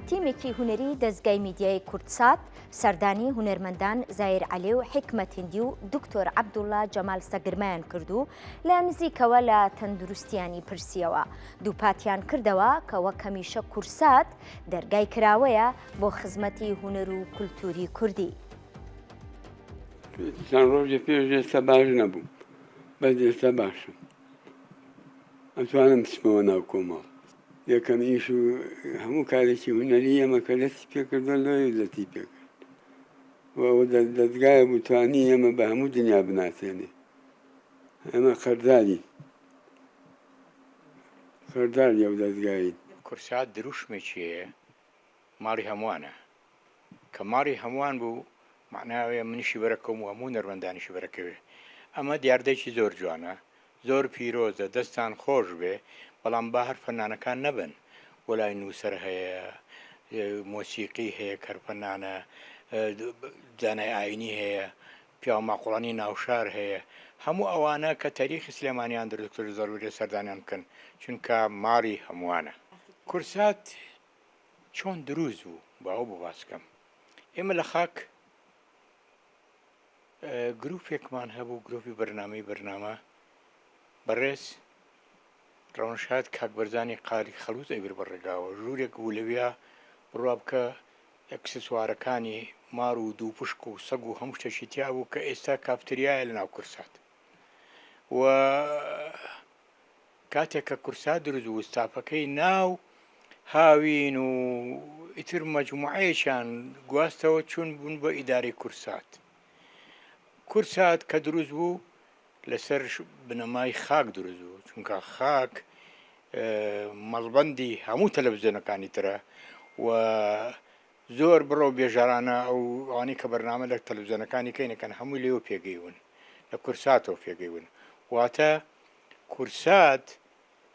تیمێکی هونەری دەستگای میدیای کوردسات سەردانی هونەرمەندان زایر عەلی و حکمەت هندی و دکتۆر عەبدوڵڵا جەمال سەگرمەیان کردو لە نزیکەوە لە تەندروستیانی پرسیەوە. دووپاتیان کردەوە کە وەک هەمیشە کورسات دەرگای کراوەیە بۆ خزمەتی هونەر و کولتوری کوردی. چەند ڕۆژێ پێش ئێستا باش نەبووم، بەس ئێستا باشم. ئەتوانم بچمەوە ناو کۆمەڵ. یەکەم ئیش و هەموو کارێکی هونەری ئێمە کە دەستی پێکردووە لۆی دەستی پێکرد. ئەوە دەستگایە بوو توانی ئێمە بە هەموو دنیا بناسێنێ. ئێمە خەردارین. خەرداری ئەو دەستگایین. کورسات دروشمێکی هەیە، ماڵی هەمووانە. کە ماڵی هەمووان بوو معناوێ منیشی بەرەکەم و هەموو نەروەندانیشی بەرەکەوێ. ئەمە دیاردەیەکی زۆر جوانە، زۆر پیرۆزە، دەستان خۆش بێ، بەڵام با هەر فەنانەکان نەبن. وەلای نووسەر هەیە، مۆسیقی هەیە، کەرپەنانە، زانای ئاینی هەیە، پیاو ماقوڵانی ناوشار هەیە. هەموو ئەوانە کە تاریخی سلێمانیان دروستکرد زۆربەی سەردانیان بکەن، چونکە ماڵی هەمووانە. کورسات چۆن دروست بوو با ئەو بباسکەم. ئێمە لە خاک گروپێکمان هەبوو، گروپی بەرنامە بەڕێز ڕەونشاد کاکبەرزانی قالی خەلووز ئەیبر بەڕێگاوە ژوورێک بوو لەوێ بڕوا بکە ئەکسسوارەکانی مار و دوو پشک و سەگ و هەموو شتێکی تیا بوو کە ئێستا کافتریایە لە ناو کورسات. و کاتێک کە کورسات دروست بوو ستافەکەی ناو هاوین و ئیتر مەجموعەیەکیان گواستەوە چوون بوون بە ئیدارەی کورسات. کورسات کە دروست بوو لەسەر بنەمای خاک دروست بوو، چونکە خاک مەڵبەندی هەموو تەلەڤیزیۆنەکانی ترە و زۆر بڕۆ بێژارانە ئەو ئەوانەی کە بەرنامە لە تەلەڤیزیۆنەکانی کەینەکەن هەمووی لێوە پێگەیون، لە کورساتەوە پێگەیون. واتە کورسات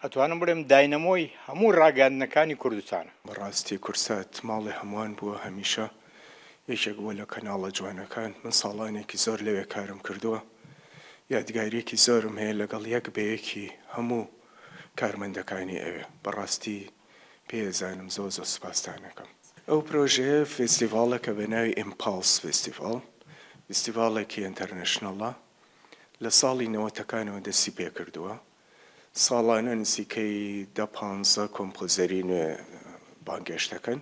ئەتوانم بڵێم داینەمۆی هەموو ڕاگەاندنەکانی کوردستانە. بەڕاستی کورسات ماڵی هەمووان بووە، هەمیشە یەکێک بووە لە کەناڵە جوانەکان. من ساڵانێکی زۆر لەوێ کارم کردووە، یادگاریەکی زۆرم هەیە لەگەڵ یەک بەیەکی هەموو کارمەندەکانی ئەوێ. بەڕاستی پێزانم زۆر سوپاسدانەکەم. ئەو پرۆژەیە فێستیڤاڵێکە بە ناوی ئیمپالس فێستیڤاڵ، فێستیڤاڵێکی ئینتەرنەشنەڵە، لە ساڵی 90ەکانەوە دەستی پێ کردووە. ساڵانە نزیکەی 10-15 کۆمپۆزەری نوێ بانگێشتەکەن،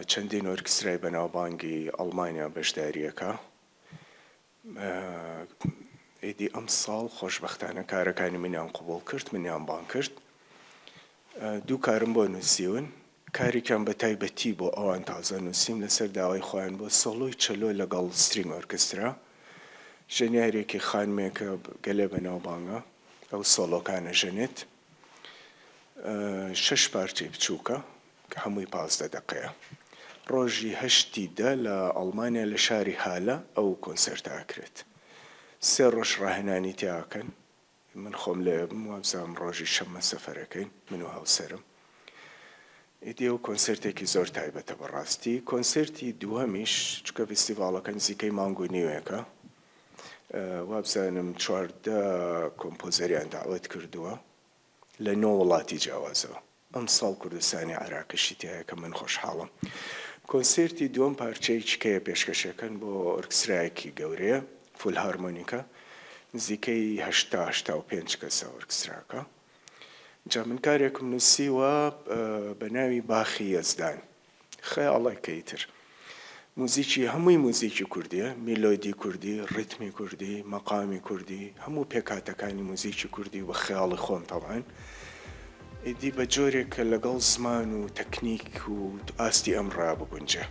چەندین ئۆرکسترای بەناوبانگی ئەڵمانیا بەشداریەکە. ئیدی ئەم ساڵ خۆشبەختانە کارەکانی منیان قوبوڵ کرد، منیان بان کرد. دوو کارم بۆ نووسیون، کارێکیان بە تایبەتی بۆ ئەوان تازە نووسیم لەسەر داوای خۆیان بۆ سۆلۆی چەلۆ لەگەڵ سترینگ ئۆرکسترا، ژەنیارێکی خانمێکە گەلێ بەناوبانگە، ئەو سۆلۆکانە ژەنێت. 6 پارچەی بچووکە کە هەمووی 15 دەقەیە. ڕۆژی 8 لە ئەڵمانیا لە شاری هالە ئەو کۆنسەرتە ئەکرێت. 3 ڕۆژ ڕاهێنانی تیاکەن. من خۆم لێ وابزانم ڕۆژی شەممە سەفەرەکەین، من و هاوسەرم. ئیدی ئەو کۆنسەرتێکی زۆر تایبەتە بەڕاستی. کۆنسەرتی دووەمیش چکە فێستیڤاڵەکە نزیکەی مانگ و نیوێکە، وابزانم 14 کۆمپۆزەریان داوەت کردووە لە 9 وڵاتی جیاوازەوە. ئەم ساڵ کوردستانی عێراقیشی تایە کە من خۆشحاڵم. کۆنسەرتی دووەم پارچەی چکەیە پێشکەشەکەن بۆ ئۆرکسترایەکی گەورەیە، فول هارمۆنیکە، نزیکەی 85 کەسە ئۆرکستراکە. جا من کارێکم نووسیوە بە ناوی باخی یەزدان، خەیاڵێکی تر. موزیکی هەمووی موزیکی کوردیە، میلۆدی کوردی، ڕیتمی کوردی، مەقامی کوردی، هەموو پێکاتەکانی موزیکی کوردی و خەیاڵی خۆم تەڵان. ئیدی بە جۆرێک کە لەگەڵ زمان و تەکنیک و ئاستی ئەم ڕابگونجە.